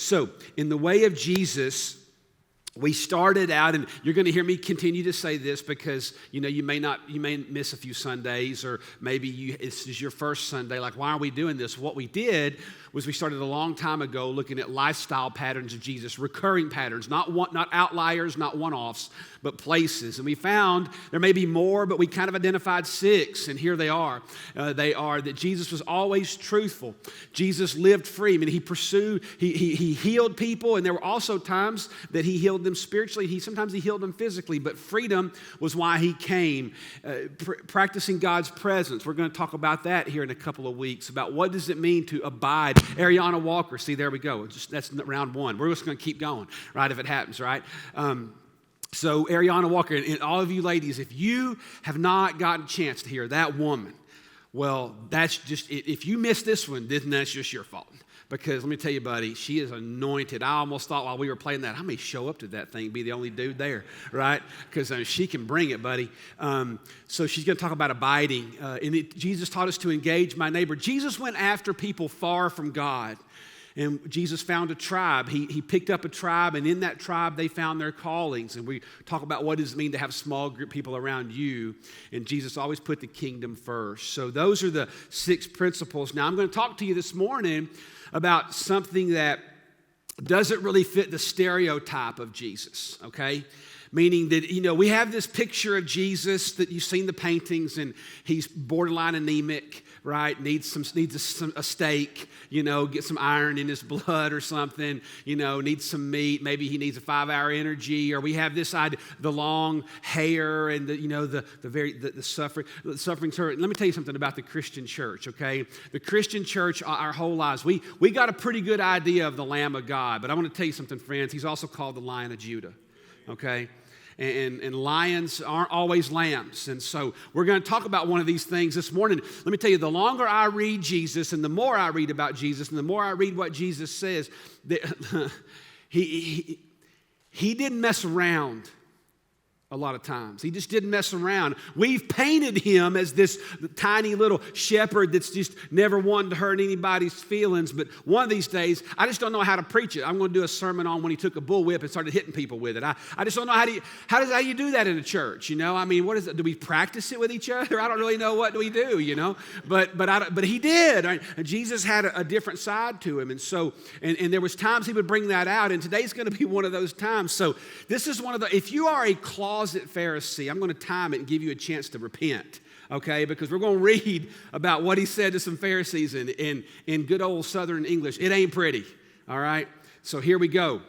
So, in the way of Jesus, we started out, and you're going to hear me continue to say this because, you may miss a few Sundays, or maybe this is your first Sunday. Like, why are we doing this? What we did was we started a long time ago looking at lifestyle patterns of Jesus, recurring patterns, not outliers, not one-offs, but places. And we found there may be more, but we kind of identified 6, and here they are. They are that Jesus was always truthful. Jesus lived free. I mean, he healed people, and there were also times that he healed them spiritually. Sometimes he healed them physically, but freedom was why he came. Practicing God's presence. We're going to talk about that here in a couple of weeks, about what does it mean to abide. Ariana Walker, see, there we go. That's round 1. We're just going to keep going, right, if it happens, right? So Ariana Walker, and all of you ladies, if you have not gotten a chance to hear that woman, well, that's just, if you missed this one, then that's just your fault. Because let me tell you, buddy, she is anointed. I almost thought while we were playing that, I may show up to that thing, be the only dude there, right? Because she can bring it, buddy. So she's going to talk about abiding. Jesus taught us to engage my neighbor. Jesus went after people far from God. And Jesus found a tribe. He picked up a tribe, and in that tribe, they found their callings. And we talk about what does it mean to have small group people around you. And Jesus always put the kingdom first. So those are the 6 principles. Now, I'm going to talk to you this morning about something that doesn't really fit the stereotype of Jesus, okay? Meaning that, we have this picture of Jesus that you've seen the paintings, and he's borderline anemic, right? Needs a steak, get some iron in his blood or something, needs some meat. Maybe he needs a 5-hour energy, or we have this idea, the long hair and the suffering servant. Let me tell you something about the Christian church, okay? The Christian church, our whole lives, we got a pretty good idea of the Lamb of God, but I want to tell you something, friends. He's also called the Lion of Judah, okay? And lions aren't always lambs. And so we're going to talk about one of these things this morning. Let me tell you, the longer I read Jesus and the more I read about Jesus and the more I read what Jesus says, that he didn't mess around a lot of times. He just didn't mess around. We've painted him as this tiny little shepherd that's just never wanted to hurt anybody's feelings. But one of these days, I just don't know how to preach it. I'm going to do a sermon on when he took a bullwhip and started hitting people with it. I just don't know how you do that in a church. I mean, what is it? Do we practice it with each other? I don't really know what do we do. But he did. Right? And Jesus had a different side to him, and so and there was times he would bring that out. And today's going to be one of those times. So this is one of the. If you are a closet Pharisee, I'm going to time it and give you a chance to repent, okay? Because we're going to read about what he said to some Pharisees in good old Southern English. It ain't pretty, all right? So here we go.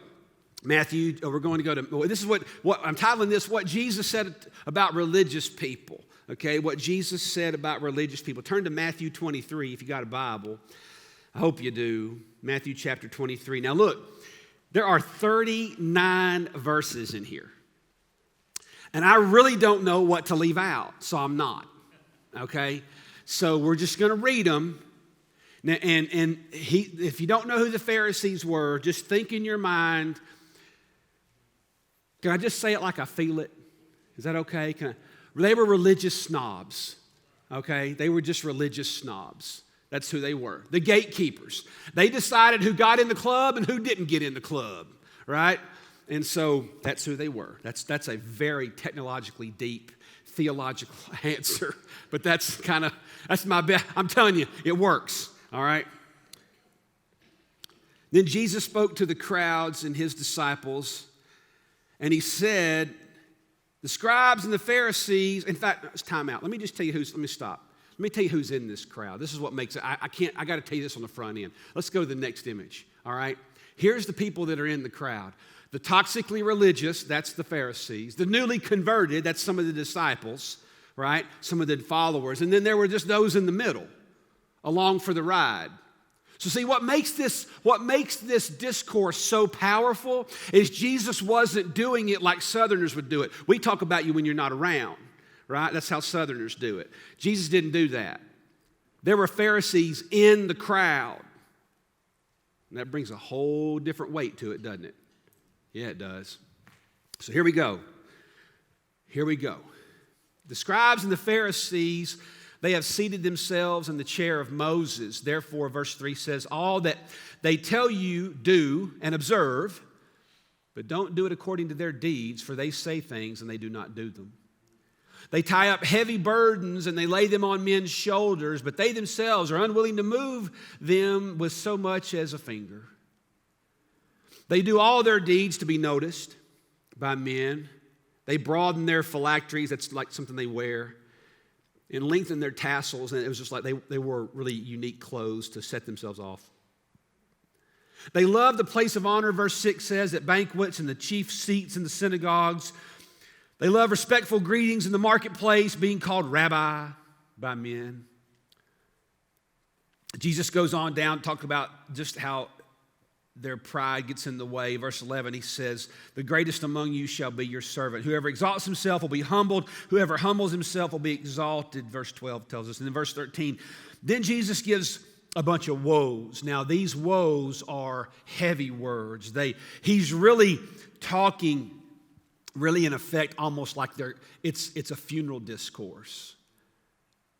Matthew, we're going to go to, this is what I'm titling this, what Jesus said about religious people, okay? What Jesus said about religious people. Turn to Matthew 23 if you got a Bible. I hope you do. Matthew chapter 23. Now look, there are 39 verses in here. And I really don't know what to leave out, so I'm not, okay? So we're just going to read them. And if you don't know who the Pharisees were, just think in your mind, can I just say it like I feel it? Is that okay? They were religious snobs, okay? They were just religious snobs. That's who they were. The gatekeepers. They decided who got in the club and who didn't get in the club, right? And so that's who they were. That's a very technologically deep, theological answer. But that's my best. I'm telling you, it works, all right? Then Jesus spoke to the crowds and his disciples, and he said, the scribes and the Pharisees, in fact, it's time out. Let me just tell you let me stop. Let me tell you who's in this crowd. This is what makes it, I got to tell you this on the front end. Let's go to the next image, all right? Here's the people that are in the crowd. The toxically religious, that's the Pharisees. The newly converted, that's some of the disciples, right? Some of the followers. And then there were just those in the middle, along for the ride. So see, what makes this discourse so powerful is Jesus wasn't doing it like Southerners would do it. We talk about you when you're not around, right? That's how Southerners do it. Jesus didn't do that. There were Pharisees in the crowd. And that brings a whole different weight to it, doesn't it? Yeah, it does. So here we go. The scribes and the Pharisees, They have seated themselves in the chair of Moses. Therefore, verse 3 says, all that they tell you, do and observe, but don't do it according to their deeds, for they say things and they do not do them. They tie up heavy burdens and they lay them on men's shoulders, but they themselves are unwilling to move them with so much as a finger. They do all their deeds to be noticed by men. They broaden their phylacteries, that's like something they wear, and lengthen their tassels, and it was just like they wore really unique clothes to set themselves off. They love the place of honor, verse 6 says, at banquets and the chief seats in the synagogues. They love respectful greetings in the marketplace, being called rabbi by men. Jesus goes on down to talk about just how their pride gets in the way. Verse 11, he says, the greatest among you shall be your servant. Whoever exalts himself will be humbled. Whoever humbles himself will be exalted, verse 12 tells us. And then verse 13, then Jesus gives a bunch of woes. Now, these woes are heavy words. He's really talking, really in effect, almost like it's a funeral discourse.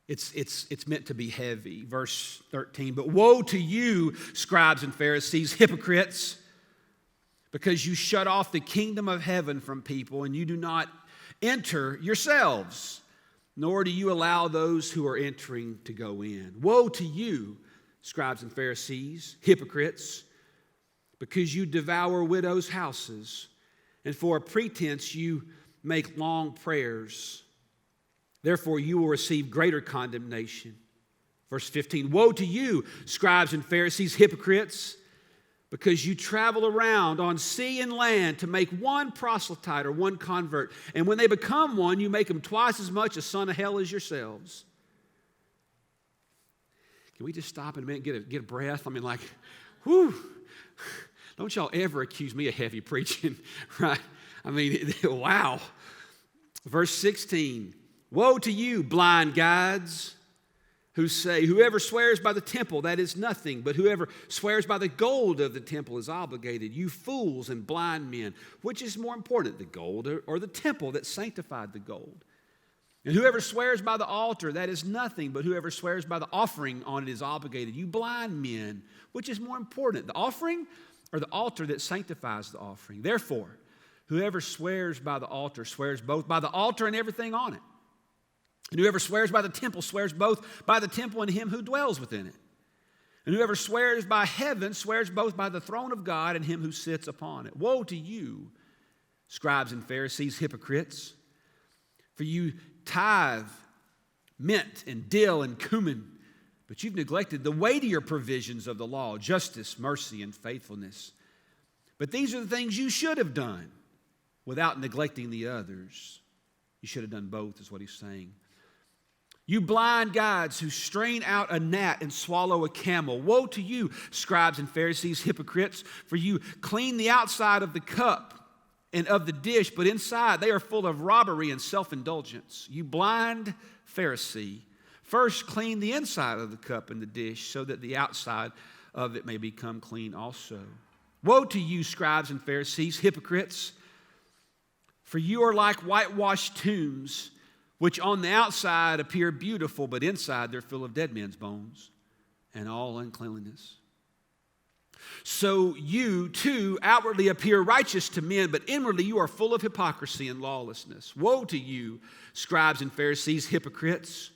It's meant to be heavy. Verse 13, but woe to you, scribes and Pharisees, hypocrites, because you shut off the kingdom of heaven from people, and you do not enter yourselves, nor do you allow those who are entering to go in. Woe to you, scribes and Pharisees, hypocrites, because you devour widows' houses, and for a pretense you make long prayers. Therefore, you will receive greater condemnation. Verse 15, woe to you, scribes and Pharisees, hypocrites, because you travel around on sea and land to make one proselyte or one convert. And when they become one, you make them twice as much a son of hell as yourselves. Can we just stop in a minute and get a breath? I mean, like, whew. Don't y'all ever accuse me of heavy preaching, right? I mean, wow. Verse 16, woe to you, blind guides, who say, whoever swears by the temple, that is nothing, but whoever swears by the gold of the temple is obligated. You fools and blind men, which is more important, the gold or the temple that sanctified the gold? And whoever swears by the altar, that is nothing, but whoever swears by the offering on it is obligated. You blind men, which is more important, the offering or the altar that sanctifies the offering? Therefore, whoever swears by the altar swears both by the altar and everything on it. And whoever swears by the temple swears both by the temple and him who dwells within it. And whoever swears by heaven swears both by the throne of God and him who sits upon it. Woe to you, scribes and Pharisees, hypocrites, for you tithe mint and dill and cumin, but you've neglected the weightier provisions of the law, justice, mercy, and faithfulness. But these are the things you should have done without neglecting the others. You should have done both, is what he's saying. You blind guides who strain out a gnat and swallow a camel. Woe to you, scribes and Pharisees, hypocrites, for you clean the outside of the cup and of the dish, but inside they are full of robbery and self-indulgence. You blind Pharisee, first clean the inside of the cup and the dish, so that the outside of it may become clean also. Woe to you, scribes and Pharisees, hypocrites, for you are like whitewashed tombs, which on the outside appear beautiful, but inside they're full of dead men's bones and all uncleanliness. So you, too, outwardly appear righteous to men, but inwardly you are full of hypocrisy and lawlessness. Woe to you, scribes and Pharisees, hypocrites!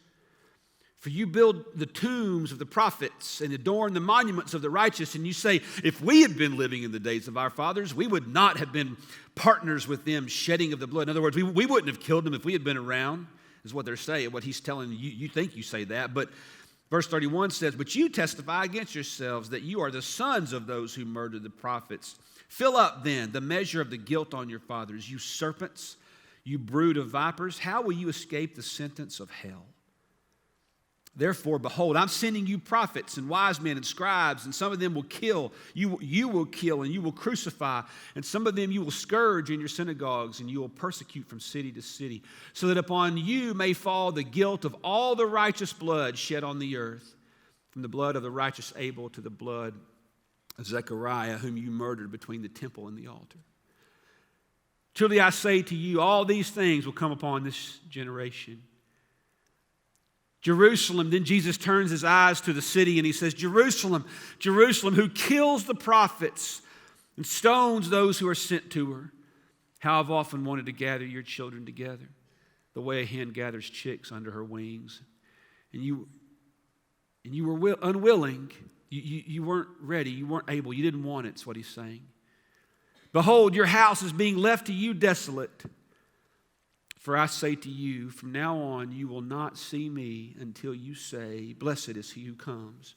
For you build the tombs of the prophets and adorn the monuments of the righteous, and you say, if we had been living in the days of our fathers, we would not have been partners with them shedding of the blood. In other words, we wouldn't have killed them if we had been around, is what they're saying, what he's telling you. You think you say that, but verse 31 says, but you testify against yourselves that you are the sons of those who murdered the prophets. Fill up then the measure of the guilt on your fathers, you serpents, you brood of vipers. How will you escape the sentence of hell? Therefore, behold, I'm sending you prophets and wise men and scribes, and some of them will kill. You will kill and you will crucify, and some of them you will scourge in your synagogues, and you will persecute from city to city, so that upon you may fall the guilt of all the righteous blood shed on the earth, from the blood of the righteous Abel to the blood of Zechariah, whom you murdered between the temple and the altar. Truly I say to you, all these things will come upon this generation. Jerusalem. Then Jesus turns his eyes to the city and he says, Jerusalem, Jerusalem, who kills the prophets and stones those who are sent to her. How I've often wanted to gather your children together, the way a hen gathers chicks under her wings. And you were unwilling. You weren't ready. You weren't able. You didn't want it, that's what he's saying. Behold, your house is being left to you desolate. For I say to you, from now on you will not see me until you say, blessed is he who comes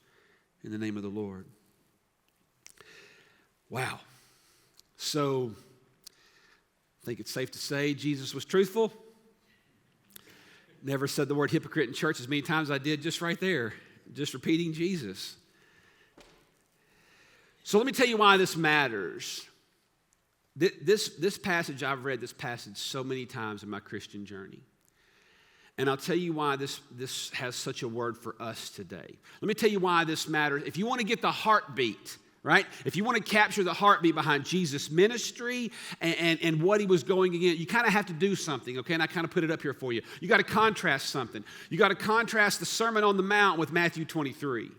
in the name of the Lord. Wow. So, I think it's safe to say Jesus was truthful. Never said the word hypocrite in church as many times as I did just right there, just repeating Jesus. So let me tell you why this matters. This passage, I've read this passage so many times in my Christian journey. And I'll tell you why this has such a word for us today. Let me tell you why this matters. If you want to get the heartbeat, right? If you want to capture the heartbeat behind Jesus' ministry and what he was going against, you kind of have to do something, okay? And I kind of put it up here for you. You got to contrast something. You got to contrast the Sermon on the Mount with Matthew 23.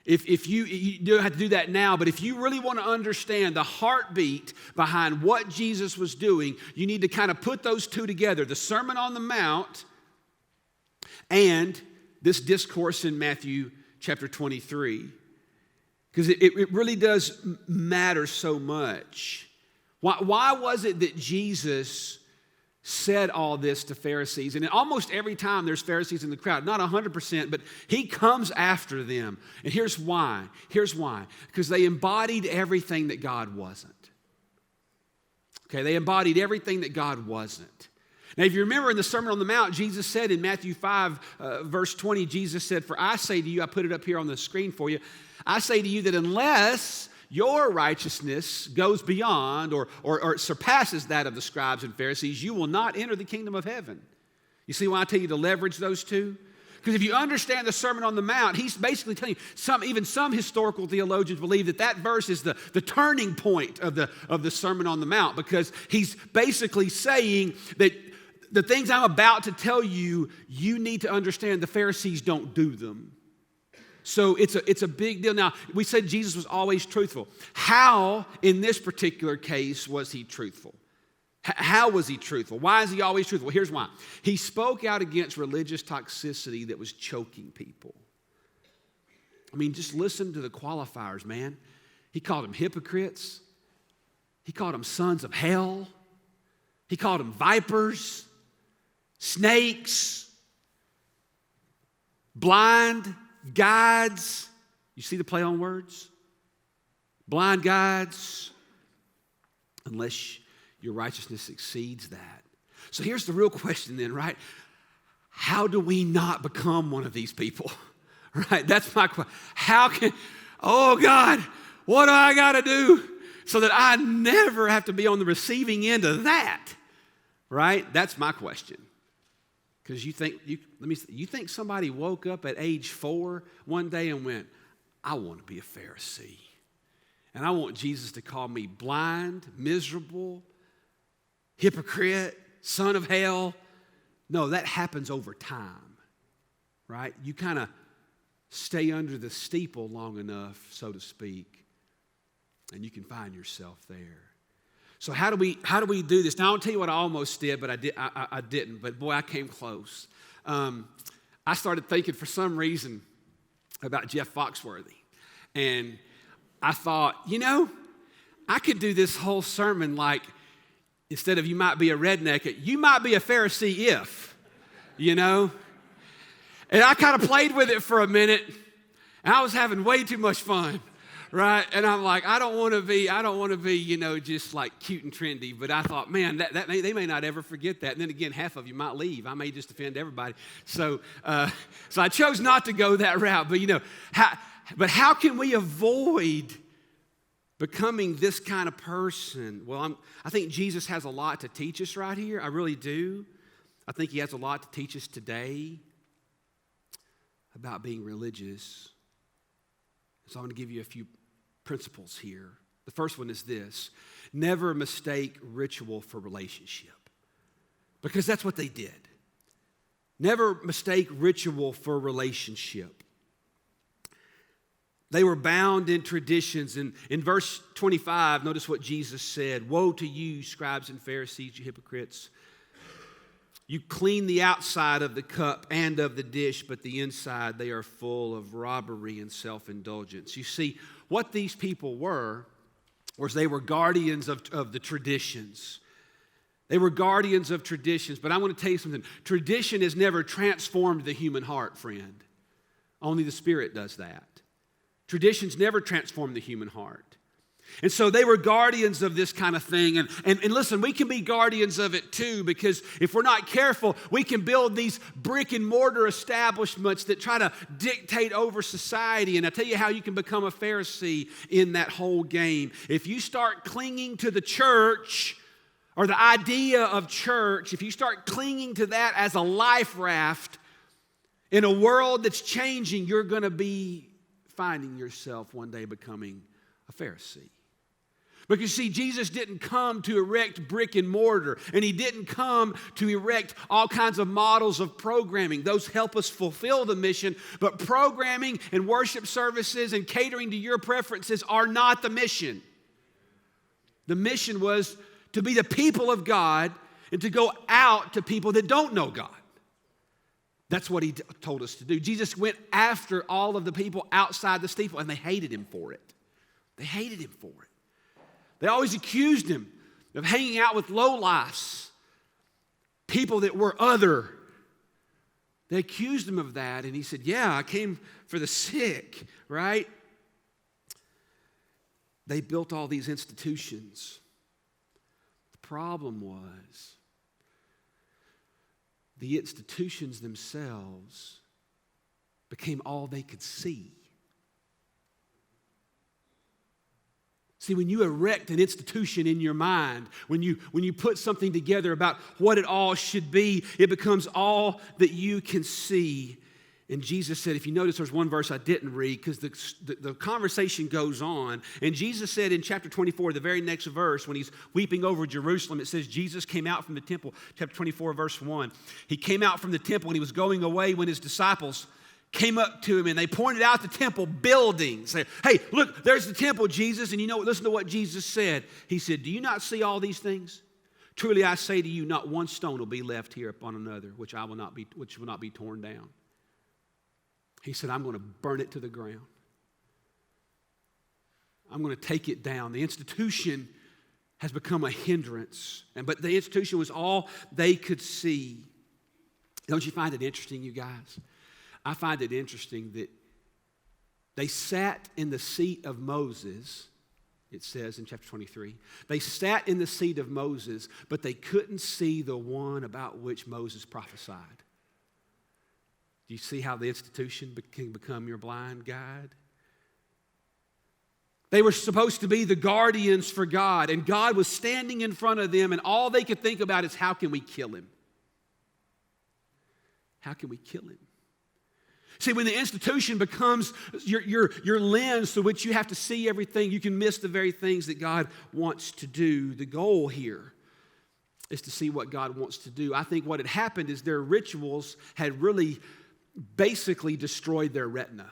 If you don't have to do that now, but if you really want to understand the heartbeat behind what Jesus was doing, you need to kind of put those two together, the Sermon on the Mount and this discourse in Matthew chapter 23. Because it really does matter so much. Why was it that Jesus said all this to Pharisees? And almost every time there's Pharisees in the crowd, not 100%, but he comes after them. And here's why. Because they embodied everything that God wasn't. Okay, they embodied everything that God wasn't. Now, if you remember in the Sermon on the Mount, Jesus said in Matthew 5, verse 20, Jesus said, for I say to you, I put it up here on the screen for you, I say to you that unless your righteousness goes beyond or surpasses that of the scribes and Pharisees, you will not enter the kingdom of heaven. You see why I tell you to leverage those two? Because if you understand the Sermon on the Mount, he's basically telling you, even some historical theologians believe that verse is the turning point of the Sermon on the Mount, because he's basically saying that the things I'm about to tell you, you need to understand the Pharisees don't do them. So it's a big deal. Now, we said Jesus was always truthful. How, in this particular case, was he truthful? How was he truthful? Why is he always truthful? Here's why. He spoke out against religious toxicity that was choking people. I mean, just listen to the qualifiers, man. He called them hypocrites. He called them sons of hell. He called them vipers, snakes, blind guides. You see the play on words? Blind guides, unless your righteousness exceeds that. So here's the real question then, right? How do we not become one of these people? Right? That's my question. Oh God, what do I got to do so that I never have to be on the receiving end of that? Right? That's my question. Because you think somebody woke up at age 4 one day and went, I want to be a Pharisee. And I want Jesus to call me blind, miserable, hypocrite, son of hell. No, that happens over time, right? You kind of stay under the steeple long enough, so to speak, and you can find yourself there. So how do we do this? Now, I'll tell you what I almost did, but I didn't. But boy, I came close. I started thinking for some reason about Jeff Foxworthy. And I thought, I could do this whole sermon like, instead of you might be a redneck, you might be a Pharisee if, And I kind of played with it for a minute. And I was having way too much fun. Right? And I'm like, I don't want to be, just like cute and trendy. But I thought, man, they may not ever forget that. And then again, half of you might leave. I may just offend everybody. So I chose not to go that route. But how can we avoid becoming this kind of person? Well, I think Jesus has a lot to teach us right here. I really do. I think he has a lot to teach us today about being religious. So I'm going to give you a few principles here. The first one is this: never mistake ritual for relationship. Because that's what they did. Never mistake ritual for relationship. They were bound in traditions. And in verse 25, notice what Jesus said. Woe to you, scribes and Pharisees, you hypocrites. You clean the outside of the cup and of the dish, but the inside they are full of robbery and self-indulgence. You see, what these people were was they were guardians of the traditions. They were guardians of traditions. But I want to tell you something. Tradition has never transformed the human heart, friend. Only the Spirit does that. Traditions never transform the human heart. And so they were guardians of this kind of thing. And listen, we can be guardians of it too, because if we're not careful, we can build these brick and mortar establishments that try to dictate over society. And I tell you how you can become a Pharisee in that whole game. If you start clinging to the church or the idea of church, if you start clinging to that as a life raft in a world that's changing, you're going to be finding yourself one day becoming a Pharisee. Because see, Jesus didn't come to erect brick and mortar, and he didn't come to erect all kinds of models of programming. Those help us fulfill the mission, but programming and worship services and catering to your preferences are not the mission. The mission was to be the people of God and to go out to people that don't know God. That's what he told us to do. Jesus went after all of the people outside the steeple, and they hated him for it. They hated him for it. They always accused him of hanging out with lowlifes, people that were other. They accused him of that, and he said, yeah, I came for the sick, right? They built all these institutions. The problem was the institutions themselves became all they could see. See, when you erect an institution in your mind, when you put something together about what it all should be, it becomes all that you can see. And Jesus said, if you notice, there's one verse I didn't read because the conversation goes on. And Jesus said in chapter 24, the very next verse, when he's weeping over Jerusalem, it says Jesus came out from the temple, chapter 24, verse 1. He came out from the temple and he was going away when his disciples came up to him and they pointed out the temple building. Say, hey, look, there's the temple, Jesus. And you know what? Listen to what Jesus said. He said, do you not see all these things? Truly I say to you, not one stone will be left here upon another, which will not be torn down. He said, I'm going to burn it to the ground. I'm going to take it down. The institution has become a hindrance. But the institution was all they could see. Don't you find it interesting, you guys? I find it interesting that they sat in the seat of Moses, it says in chapter 23. They sat in the seat of Moses, but they couldn't see the one about which Moses prophesied. Do you see how the institution can become your blind guide? They were supposed to be the guardians for God, and God was standing in front of them, and all they could think about is, how can we kill him? How can we kill him? See, when the institution becomes your lens through which you have to see everything, you can miss the very things that God wants to do. The goal here is to see what God wants to do. I think what had happened is their rituals had really basically destroyed their retina.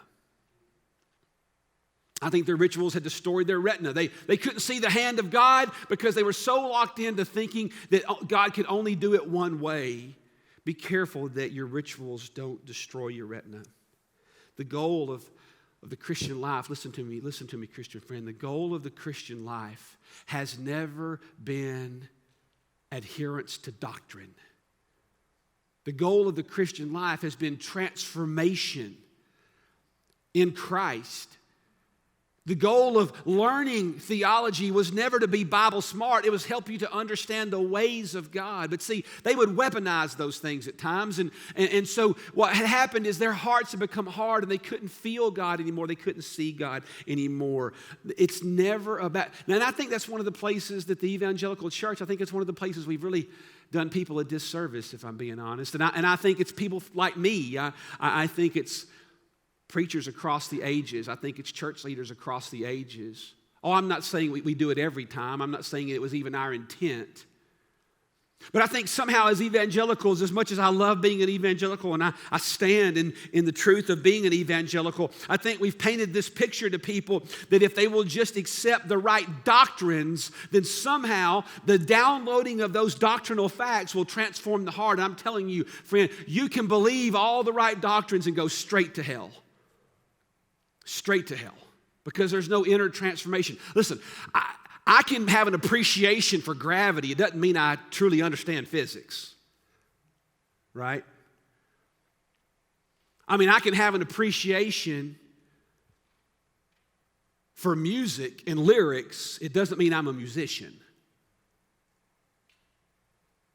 I think their rituals had destroyed their retina. They couldn't see the hand of God because they were so locked into thinking that God could only do it one way. Be careful that your rituals don't destroy your retina. The goal of the Christian life, listen to me, Christian friend. The goal of the Christian life has never been adherence to doctrine. The goal of the Christian life has been transformation in Christ. The goal of learning theology was never to be Bible smart. It was help you to understand the ways of God. But see, they would weaponize those things at times. And so what had happened is their hearts had become hard and they couldn't feel God anymore. They couldn't see God anymore. It's never about... Now, and I think that's one of the places that the evangelical church, I think it's one of the places we've really done people a disservice, if I'm being honest. And I think it's people like me. I think it's preachers across the ages. I think it's church leaders across the ages. Oh, I'm not saying we do it every time. I'm not saying it was even our intent. But I think somehow as evangelicals, as much as I love being an evangelical and I stand in the truth of being an evangelical, I think we've painted this picture to people that if they will just accept the right doctrines, then somehow the downloading of those doctrinal facts will transform the heart. And I'm telling you, friend, you can believe all the right doctrines and go straight to hell. Straight to hell. Because there's no inner transformation. Listen, I can have an appreciation for gravity. It doesn't mean I truly understand physics, right? I mean, I can have an appreciation for music and lyrics. It doesn't mean I'm a musician.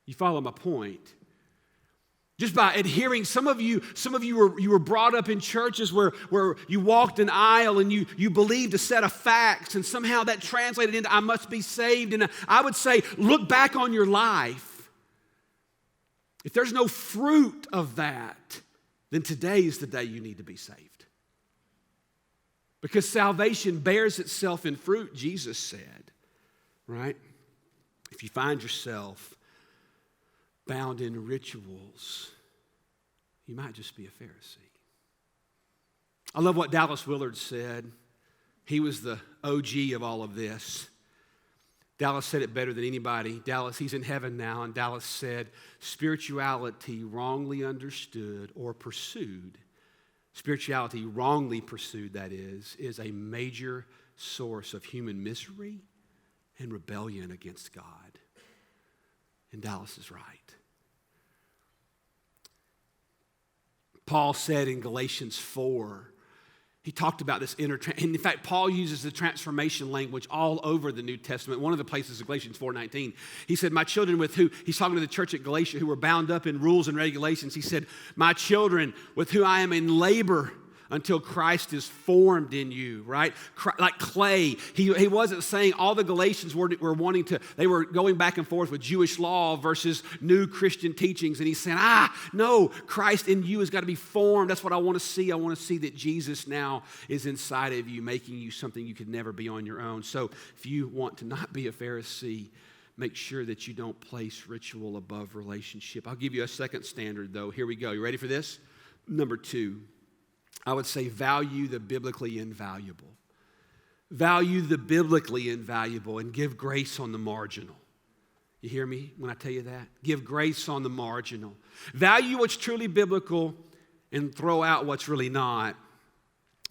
You follow my point? Just by adhering, some of you were brought up in churches where you walked an aisle and you believed a set of facts, and somehow that translated into I must be saved. And I would say, look back on your life. If there's no fruit of that, then today is the day you need to be saved. Because salvation bears itself in fruit, Jesus said, right? If you find yourself bound in rituals, you might just be a Pharisee. I love what Dallas Willard said. He was the OG of all of this. Dallas said it better than anybody. He's in heaven now, and Dallas said, spirituality wrongly understood or pursued, spirituality wrongly pursued, that is a major source of human misery and rebellion against God. And Dallas is right. Paul said in Galatians 4, he talked about this and in fact, Paul uses the transformation language all over the New Testament. One of the places is Galatians 4:19. He said, my children with who, he's talking to the church at Galatia who were bound up in rules and regulations. He said, my children with who I am in labor until Christ is formed in you, right? Like clay. He wasn't saying all the Galatians were wanting to, they were going back and forth with Jewish law versus new Christian teachings. And he's saying, no, Christ in you has got to be formed. That's what I want to see. I want to see that Jesus now is inside of you, making you something you could never be on your own. So if you want to not be a Pharisee, make sure that you don't place ritual above relationship. I'll give you a second standard, though. Here we go. You ready for this? Number 2. I would say value the biblically invaluable. Value the biblically invaluable and give grace on the marginal. You hear me when I tell you that? Give grace on the marginal. Value what's truly biblical and throw out what's really not.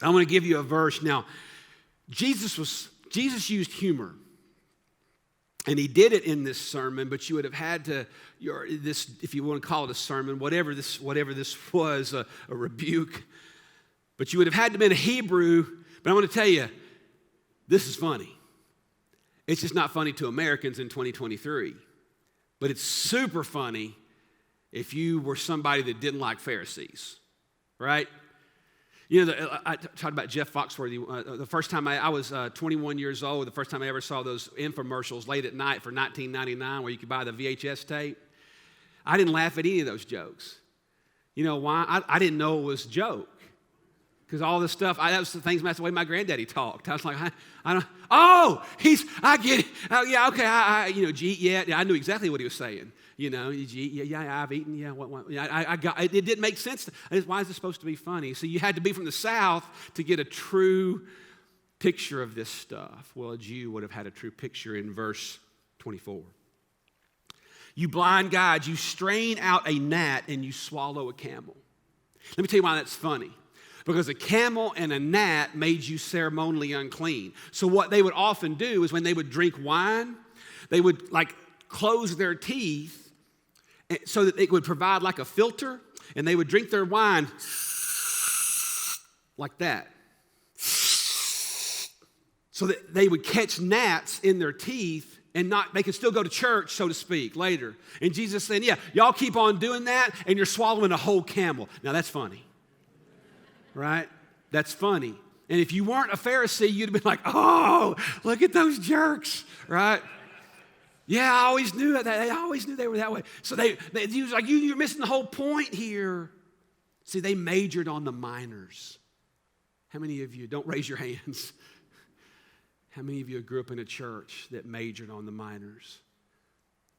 I'm going to give you a verse. Now, Jesus used humor. And he did it in this sermon, but you would have had to, if you want to call it a sermon, whatever this was, a rebuke. But you would have had to be in a Hebrew. But I want to tell you, this is funny. It's just not funny to Americans in 2023. But it's super funny if you were somebody that didn't like Pharisees, right? You know, I talked about Jeff Foxworthy. The first time I was 21 years old, the first time I ever saw those infomercials late at night for $19.99 where you could buy the VHS tape, I didn't laugh at any of those jokes. You know why? I didn't know it was a joke. Because all this stuff, that was the things, that's the way my granddaddy talked. I was like, I get it. Oh, yeah, okay, I knew exactly what he was saying. You know, I've eaten, I got it. It didn't make sense. Why is this supposed to be funny? So you had to be from the South to get a true picture of this stuff. Well, a Jew would have had a true picture in verse 24. You blind guides, you strain out a gnat and you swallow a camel. Let me tell you why that's funny. Because a camel and a gnat made you ceremonially unclean. So what they would often do is when they would drink wine, they would close their teeth so that it would provide like a filter, and they would drink their wine like that. So that they would catch gnats in their teeth and they could still go to church, so to speak, later. And Jesus saying, y'all keep on doing that and you're swallowing a whole camel. Now that's funny. Right? That's funny. And if you weren't a Pharisee, you'd have been like, oh, look at those jerks, right? Yeah, I always knew that. They always knew they were that way. So they was like, you're missing the whole point here. See, they majored on the minors. How many of you, don't raise your hands. How many of you grew up in a church that majored on the minors?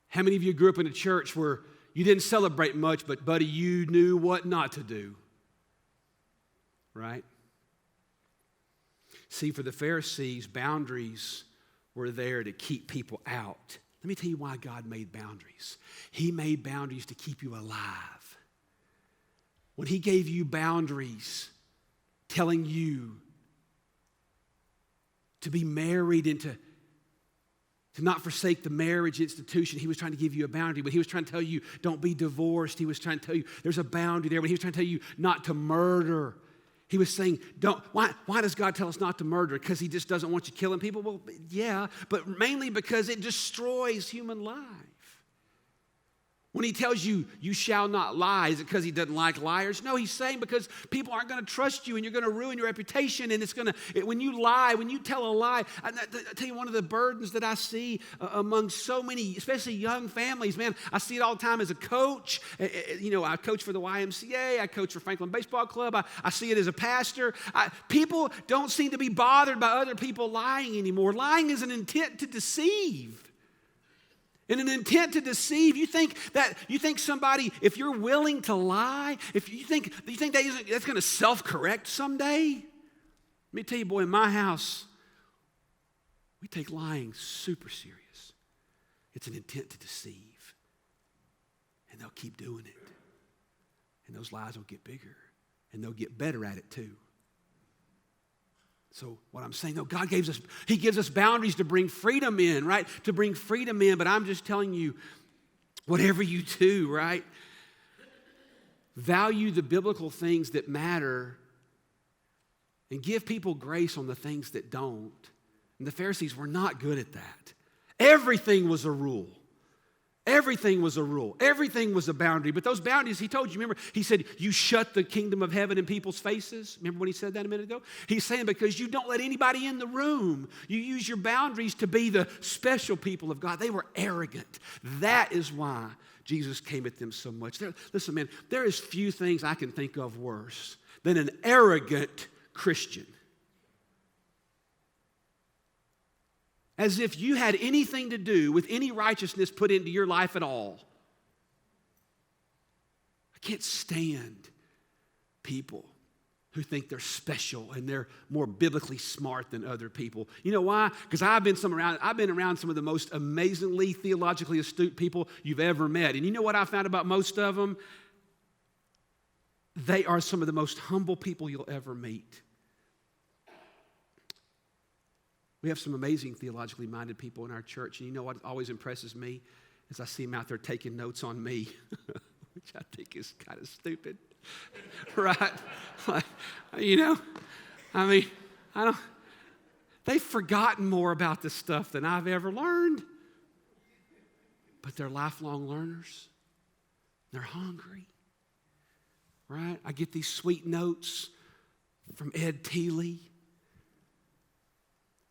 How many of you grew up in a church where you didn't celebrate much, but buddy, you knew what not to do? Right? See, for the Pharisees, boundaries were there to keep people out. Let me tell you why God made boundaries. He made boundaries to keep you alive. When He gave you boundaries, telling you to be married and to not forsake the marriage institution, He was trying to give you a boundary. But He was trying to tell you, don't be divorced. He was trying to tell you there's a boundary there. When He was trying to tell you not to murder, He was saying, why does God tell us not to murder? Because He just doesn't want you killing people? Well, yeah, but mainly because it destroys human life. When He tells you, you shall not lie, is it because He doesn't like liars? No, He's saying because people aren't going to trust you and you're going to ruin your reputation. And when you lie, when you tell a lie, I tell you one of the burdens that I see among so many, especially young families, man, I see it all the time as a coach. I coach for the YMCA, I coach for Franklin Baseball Club, I see it as a pastor. People don't seem to be bothered by other people lying anymore. Lying is an intent to deceive. In an intent to deceive, you think somebody, if you're willing to lie, if you think that's going to self-correct someday? Let me tell you, boy, in my house, we take lying super serious. It's an intent to deceive. And they'll keep doing it. And those lies will get bigger. And they'll get better at it too. So what I'm saying, God He gives us boundaries to bring freedom in, right? To bring freedom in. But I'm just telling you, whatever you do, right? Value the biblical things that matter and give people grace on the things that don't. And the Pharisees were not good at that. Everything was a rule. Everything was a rule. Everything was a boundary. But those boundaries, He told you, remember, He said, you shut the kingdom of heaven in people's faces. Remember when He said that a minute ago? He's saying because you don't let anybody in the room. You use your boundaries to be the special people of God. They were arrogant. That is why Jesus came at them so much. Listen, man, there is few things I can think of worse than an arrogant Christian. As if you had anything to do with any righteousness put into your life at all. I can't stand people who think they're special and they're more biblically smart than other people. You know why? Because I've been around some of the most amazingly theologically astute people you've ever met. And you know what I found about most of them? They are some of the most humble people you'll ever meet. We have some amazing theologically minded people in our church. And you know what always impresses me? Is I see them out there taking notes on me, which I think is kind of stupid. Right? Like, they've forgotten more about this stuff than I've ever learned. But they're lifelong learners. They're hungry. Right? I get these sweet notes from Ed Teeley.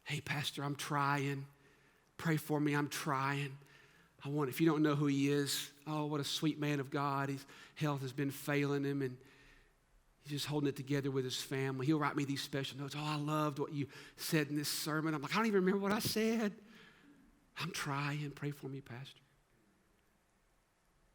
Hey, Pastor, I'm trying. Pray for me, I'm trying. If you don't know who he is, oh, what a sweet man of God. His health has been failing him, and he's just holding it together with his family. He'll write me these special notes. Oh, I loved what you said in this sermon. I'm like, I don't even remember what I said. I'm trying. Pray for me, Pastor.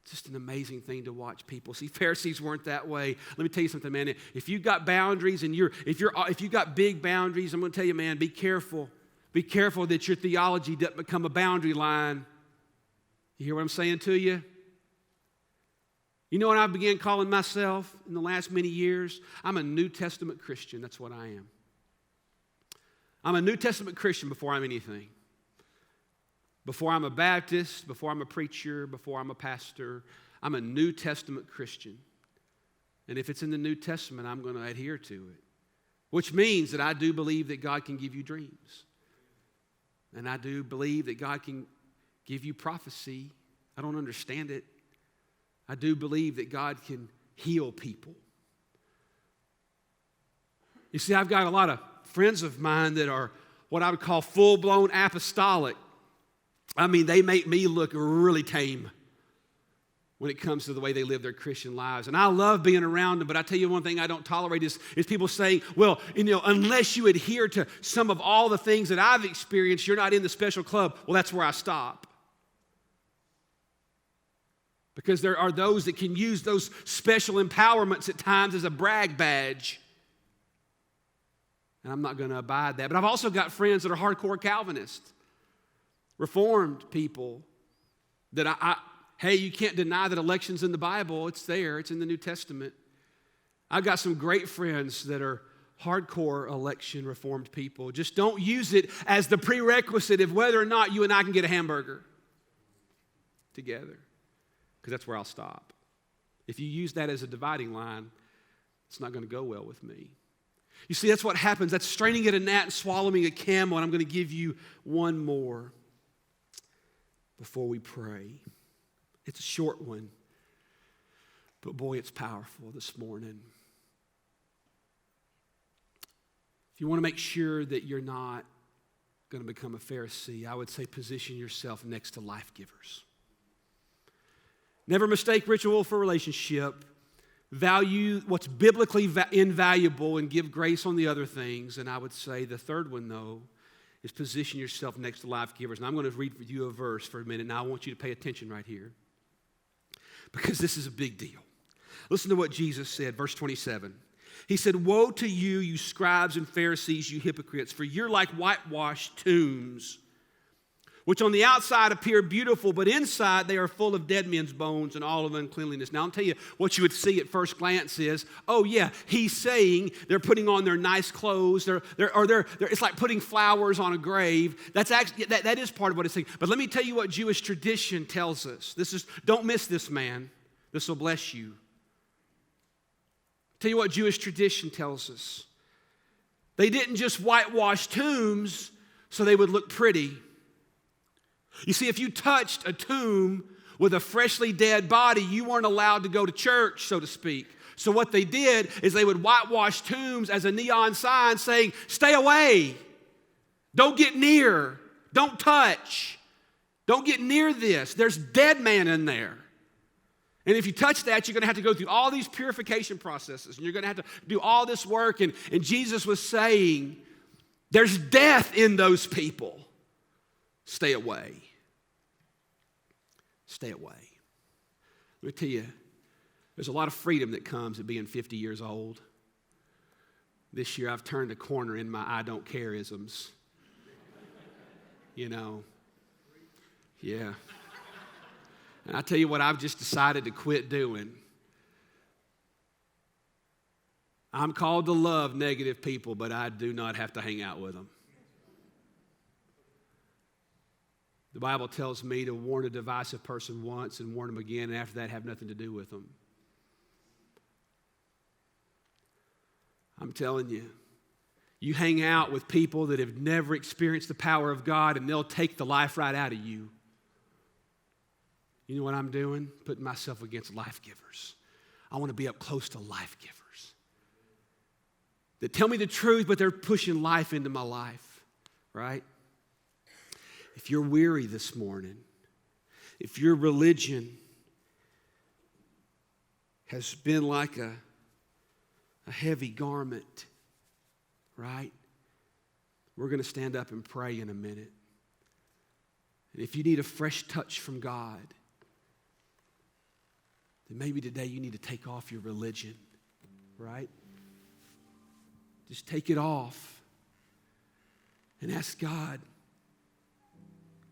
It's just an amazing thing to watch people. See, Pharisees weren't that way. Let me tell you something, man. If you've got boundaries and if you've got big boundaries, I'm going to tell you, man, be careful. Be careful that your theology doesn't become a boundary line. You hear what I'm saying to you? You know what I began calling myself in the last many years? I'm a New Testament Christian. That's what I am. I'm a New Testament Christian before I'm anything. Before I'm a Baptist, before I'm a preacher, before I'm a pastor, I'm a New Testament Christian. And if it's in the New Testament, I'm going to adhere to it. Which means that I do believe that God can give you dreams. And I do believe that God can give you prophecy. I don't understand it. I do believe that God can heal people. You see, I've got a lot of friends of mine that are what I would call full-blown apostolic. I mean, they make me look really tame when it comes to the way they live their Christian lives. And I love being around them, but I tell you one thing I don't tolerate is people saying, well, unless you adhere to some of all the things that I've experienced, you're not in the special club. Well, that's where I stop. Because there are those that can use those special empowerments at times as a brag badge. And I'm not going to abide that. But I've also got friends that are hardcore Calvinists, Reformed people that hey, you can't deny that election's in the Bible. It's there. It's in the New Testament. I've got some great friends that are hardcore election Reformed people. Just don't use it as the prerequisite of whether or not you and I can get a hamburger together. Because that's where I'll stop. If you use that as a dividing line, it's not going to go well with me. You see, that's what happens. That's straining at a gnat and swallowing a camel. And I'm going to give you one more before we pray. It's a short one, but boy, it's powerful this morning. If you want to make sure that you're not going to become a Pharisee, I would say position yourself next to life givers. Never mistake ritual for relationship. Value what's biblically invaluable and give grace on the other things. And I would say the third one, though, is position yourself next to life givers. And I'm going to read for you a verse for a minute. Now I want you to pay attention right here, because this is a big deal. Listen to what Jesus said, verse 27. He said, "Woe to you, you scribes and Pharisees, you hypocrites, for you're like whitewashed tombs, which on the outside appear beautiful, but inside they are full of dead men's bones and all of uncleanliness." Now I'll tell you what you would see at first glance is, oh yeah, he's saying they're putting on their nice clothes, it's like putting flowers on a grave. That's actually that is part of what it's saying. But let me tell you what Jewish tradition tells us. Don't miss this, man. This will bless you. Tell you what Jewish tradition tells us. They didn't just whitewash tombs so they would look pretty. You see, if you touched a tomb with a freshly dead body, you weren't allowed to go to church, so to speak. So what they did is they would whitewash tombs as a neon sign saying, stay away. Don't get near. Don't touch. Don't get near this. There's dead man in there. And if you touch that, you're going to have to go through all these purification processes. And you're going to have to do all this work. And Jesus was saying, there's death in those people. Stay away. Stay away. Let me tell you, there's a lot of freedom that comes at being 50 years old. This year I've turned a corner in my I don't care-isms. You know, yeah. And I tell you what I've just decided to quit doing. I'm called to love negative people, but I do not have to hang out with them. The Bible tells me to warn a divisive person once and warn them again, and after that have nothing to do with them. I'm telling you, you hang out with people that have never experienced the power of God, and they'll take the life right out of you. You know what I'm doing? Putting myself against life givers. I want to be up close to life givers that tell me the truth, but they're pushing life into my life, right? If you're weary this morning, if your religion has been like a heavy garment, right? We're going to stand up and pray in a minute. And if you need a fresh touch from God, then maybe today you need to take off your religion, right? Just take it off and ask God,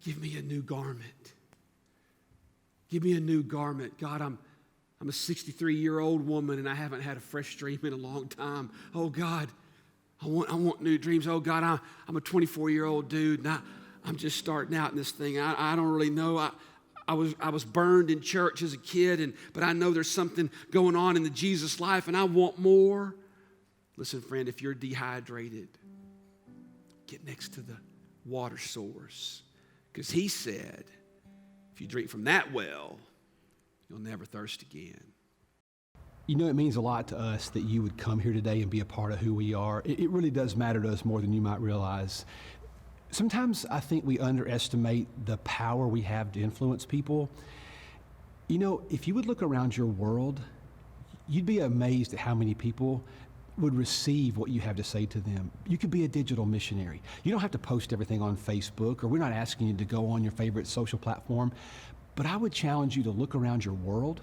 give me a new garment. Give me a new garment. God, I'm a 63-year-old woman and I haven't had a fresh dream in a long time. Oh God, I want new dreams. Oh God, I'm a 24-year-old dude and I'm just starting out in this thing. I don't really know. I was burned in church as a kid, but I know there's something going on in the Jesus life and I want more. Listen, friend, if you're dehydrated, get next to the water source. Because he said, if you drink from that well, you'll never thirst again. You know, it means a lot to us that you would come here today and be a part of who we are. It really does matter to us more than you might realize. Sometimes I think we underestimate the power we have to influence people. You know, if you would look around your world, you'd be amazed at how many people would receive what you have to say to them. You could be a digital missionary. You don't have to post everything on Facebook, or we're not asking you to go on your favorite social platform, But I would challenge you to look around your world.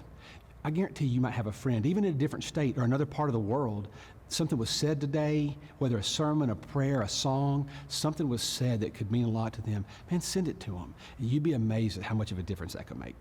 I guarantee you might have a friend, even in a different state or another part of the world. Something was said today, whether a sermon, a prayer, a song, something was said that could mean a lot to them. Man, send it to them. You'd be amazed at how much of a difference that could make.